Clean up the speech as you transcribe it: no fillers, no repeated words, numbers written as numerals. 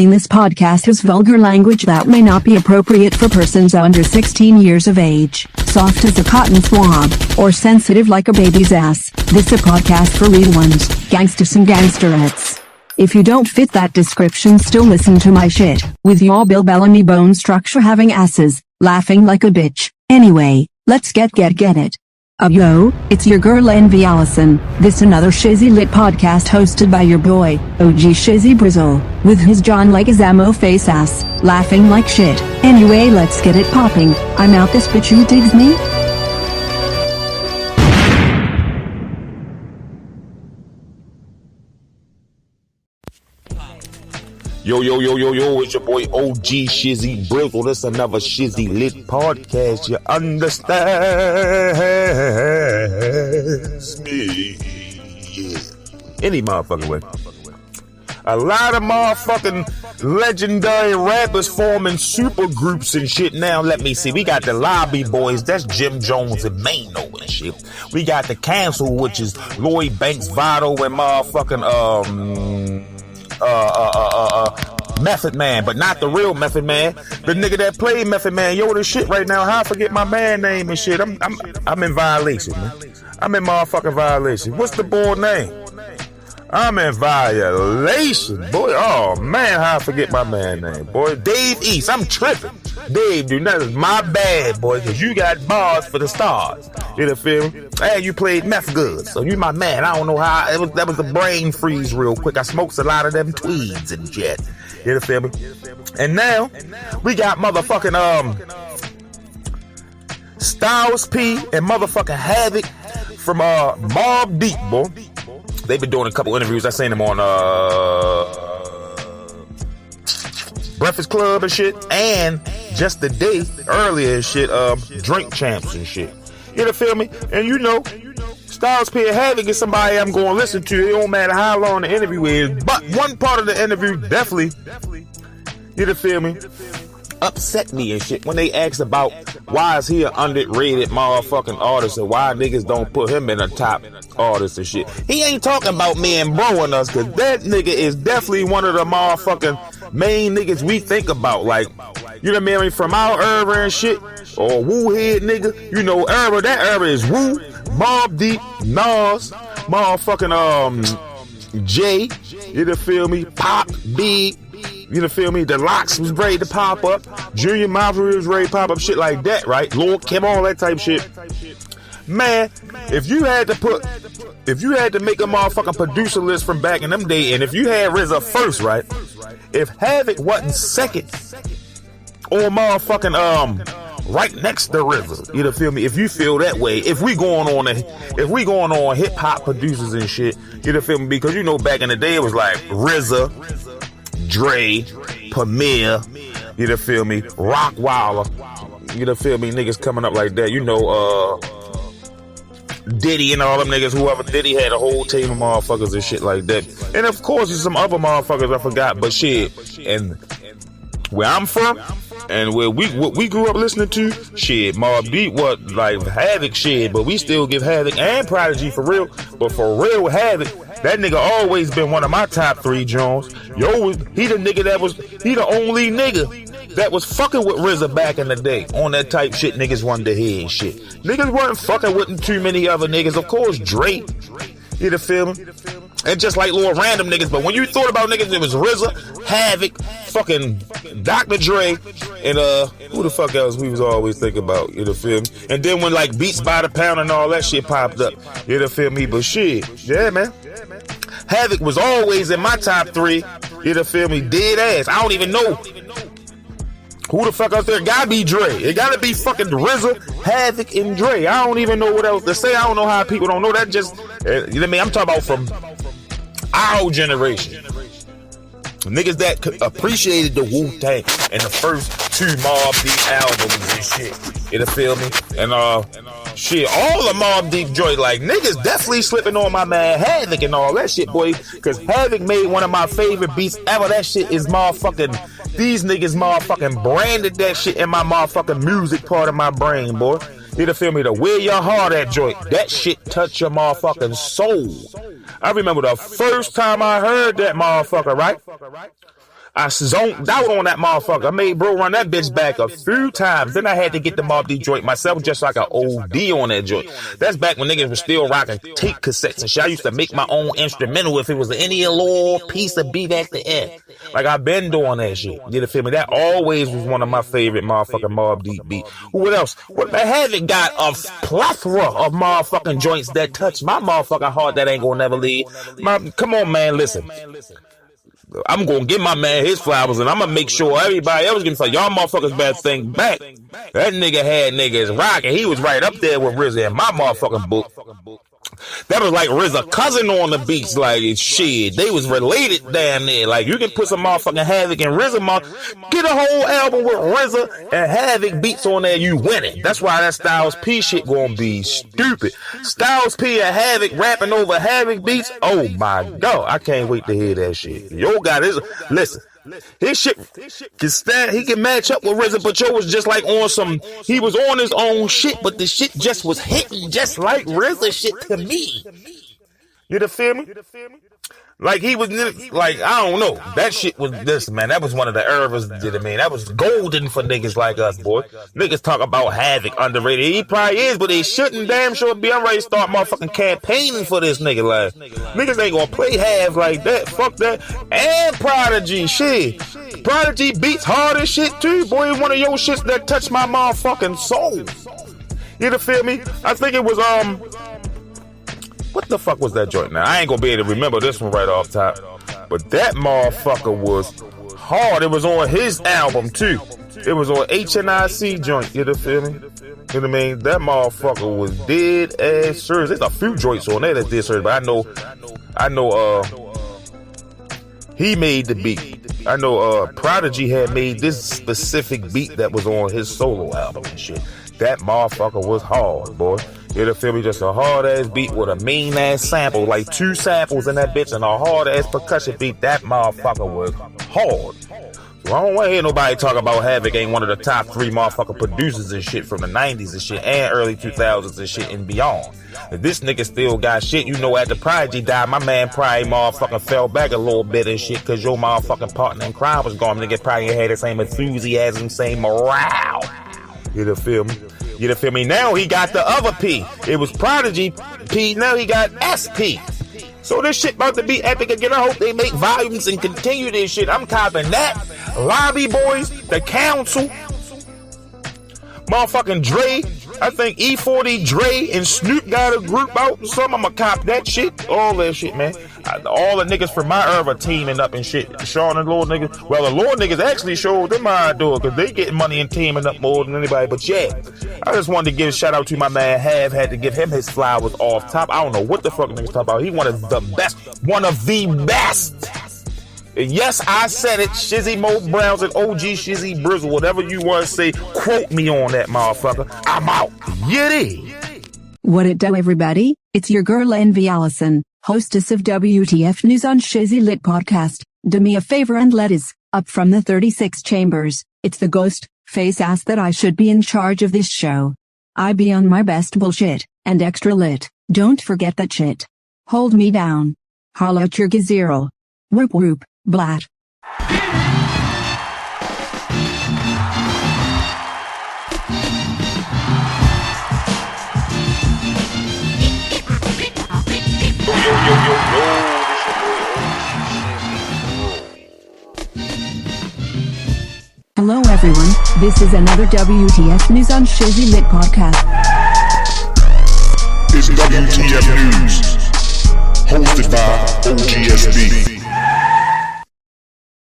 This podcast has vulgar language that may not be appropriate for persons under 16 years of age, soft as a cotton swab, or sensitive like a baby's ass. This a podcast for real ones, gangstas and gangsterettes. If you don't fit that description, still listen to my shit, with your Bill Bellamy bone structure having asses, laughing like a bitch. Anyway, let's get it. Yo, it's your girl Envy Allison. This another Shizzy lit podcast hosted by your boy, OG Shizzy Brizzle, with his John Leguizamo face ass, laughing like shit. Anyway, let's get it popping. I'm out this bitch, you digs me? Yo, it's your boy OG Shizzy Brizzle. This another Shizzy lit podcast. You understand me? Yeah. Any motherfucking way. A lot of motherfucking legendary rappers forming super groups and shit. Now, let me see. We got the Lobby Boys. That's Jim Jones and Mano and shit. We got the Cancel, which is Lloyd Banks, Votto, and motherfucking, Method Man, but not the real Method Man. The nigga that played Method Man. Yo, this shit right now, how I forget my man name and shit. I'm in violation, man. I'm in motherfucking violation. What's the boy name? I'm in violation, boy. Oh man, how I forget my man name, boy. Dave East. I'm tripping. Dave, dude, that is my bad, boy, because you got bars for the stars. You feel me? And you played meth good, so you my man. I don't know how that was a brain freeze real quick. I smoked a lot of them tweeds and jet. You feel me? And now we got motherfucking StylesP and motherfucking Havoc from Mobb Deep, boy. They've been doing a couple interviews. I seen them on Breakfast Club and shit, and just the day earlier and shit, Drink Champs and shit. You feel me? And you know, StylesP and Havoc is somebody I'm going to listen to. It don't matter how long the interview is, but one part of the interview definitely, you feel me, upset me and shit when they asked about why is he an underrated motherfucking artist and why niggas don't put him in a top artist and shit. He ain't talking about me and bro and us, cause that nigga is definitely one of the motherfucking main niggas we think about. Like, you know what I mean? From our era and shit, or Woo head nigga. You know, era, that era is Woo, Mobb Deep, Nas, motherfucking Jay, you feel me? Pop, Big. You feel me? The Locks was ready to pop up. Junior Mafia was ready to pop up. Shit like that, right? Lord Kim, all that type shit. Man, if you had to make a motherfucking producer list from back in them days, and if you had RZA first, right? If Havoc wasn't second, or motherfucking right next to RZA, you feel me? If you feel that way, if we going on hip hop producers and shit, you feel me? Because you know back in the day it was like RZA, Dre, Premier, you feel me? Rockwaller, you feel me? Niggas coming up like that, you know, Diddy and all them niggas, whoever. Diddy had a whole team of motherfuckers and shit like that. And of course there's some other motherfuckers I forgot, but shit, and where I'm from, and where we grew up listening to, shit, Mobb Deep, what, like Havoc shit, but we still give Havoc and Prodigy for real, but for real with Havoc, that nigga always been one of my top 3 Jones. Yo, he the nigga he the only nigga that was fucking with RZA back in the day. On that type shit, niggas wanted to hear and shit. Niggas weren't fucking with too many other niggas. Of course, Drake, you feel me? And just like little random niggas, but when you thought about niggas, it was RZA, Havoc, fucking Dr. Dre, and who the fuck else we was always thinking about, you feel me? And then when like Beats by the Pound and all that shit popped up, you feel me? But shit, yeah, man. Havoc was always in my top 3, you feel me? Dead ass. I don't even know who the fuck out there. Gotta be Dre. It gotta be fucking RZA, Havoc, and Dre. I don't even know what else to say. I don't know how people don't know that. Just, you know what I mean? I'm talking about from our generation. Niggas that appreciated the Wu-Tang and the first 2 Mobb Deep albums and shit. You feel me? And shit, all the Mobb Deep joint, like niggas definitely slipping on my man Havoc and all that shit, boy. Cause Havoc made one of my favorite beats ever. That shit is motherfucking, these niggas motherfucking branded that shit in my motherfucking music part of my brain, boy. You feel me? The Where Your Heart At joint. That shit touch your motherfucking soul. I remember the first time I heard that motherfucker, right? I zoned out on that motherfucker. I made bro run that bitch back a few times. Then I had to get the Mobb Deep joint myself just so I could OD on that joint. That's back when niggas were still rocking tape cassettes and shit. I used to make my own instrumental if it was any little piece of beat at the end. Like I've been doing that shit. You feel me? That always was one of my favorite motherfucking Mobb Deep beats. What else? What the Havoc got a plethora of motherfucking joints that touch my motherfucking heart that ain't gonna never leave. Come on, man, listen. I'm gonna give my man his flowers, and I'm gonna make sure everybody else gonna say, y'all motherfuckers better think back. That nigga had niggas rocking. He was right up there with RZA in my motherfucking book. That was like RZA cousin on the beats, like shit. They was related down there. Like you can put some motherfucking Havoc and RZA, get a whole album with RZA and Havoc beats on there, you winning. That's why that StylesP shit gonna be stupid. StylesP and Havoc rapping over Havoc beats. Oh my god, I can't wait to hear that shit. Yo got his listen. His shit can stand, he can match up with RZA, but yo was just like on some, he was on his own shit, but the shit just was hitting just like RZA shit to me. You feel me? Like he was like, I don't know. That shit was this, man. That was one of the eras, that was golden for niggas like us, boy. Niggas talk about Havoc underrated. He probably is, but they shouldn't damn sure be. I'm ready to start motherfucking campaigning for this nigga. Like, niggas ain't gonna play half like that. Fuck that. And Prodigy, shit. Prodigy beats hard as shit too, boy. One of your shits that touched my motherfucking soul. You feel me? I think it was, what the fuck was that joint now? I ain't gonna be able to remember this one right off top. But that motherfucker was hard. It was on his album too. It was on HNIC joint. You feel me? You know what I mean? That motherfucker was dead ass serious. There's a few joints on there that's dead serious, but I know he made the beat. I know Prodigy had made this specific beat that was on his solo album and shit. That motherfucker was hard, boy. You feel me? Just a hard ass beat with a mean ass sample, like 2 samples in that bitch and a hard ass percussion beat. That motherfucker was hard. So I don't want to hear nobody talk about Havoc ain't one of the top 3 motherfucking producers and shit from the 90s and shit and early 2000s and shit and beyond. If this nigga still got shit, you know, after Prodigy died, my man probably motherfucking fell back a little bit and shit, cause your motherfucking partner in crime was gone. Nigga probably had the same enthusiasm, same morale. You feel me? You feel me? Now he got the other P. It was Prodigy P. Now he got SP. So this shit about to be epic again. I hope they make volumes and continue this shit. I'm copping that. Lobby Boys, The Council, motherfucking Dre. I think E40, Dre, and Snoop got a group out or something. I'ma cop that shit. All that shit, man. All the niggas from my era teaming up and shit. Sean and Lord niggas. Well, the Lord niggas actually showed them how to do it, because they getting money and teaming up more than anybody. But yeah, I just wanted to give a shout out to my man had to give him his flowers off top. I don't know what the fuck niggas talking about. He one of the best. One of the best. Yes, I said it. Shizzy, Mobb Browns, and OG Shizzy Brizzle, whatever you want to say, quote me on that, motherfucker. I'm out. Yiddy. What it do, everybody? It's your girl Envy Allison, hostess of WTF News on Shizzy Lit Podcast. Do me a favor and let us up from the 36 chambers. It's the ghost face ass that I should be in charge of this show. I be on my best bullshit and extra lit. Don't forget that shit. Hold me down. Holla at your gazero. Whoop whoop. Blat. Hello everyone, this is another WTF News on Shizzy Lit Podcast. It's WTF News, hosted by OGSB.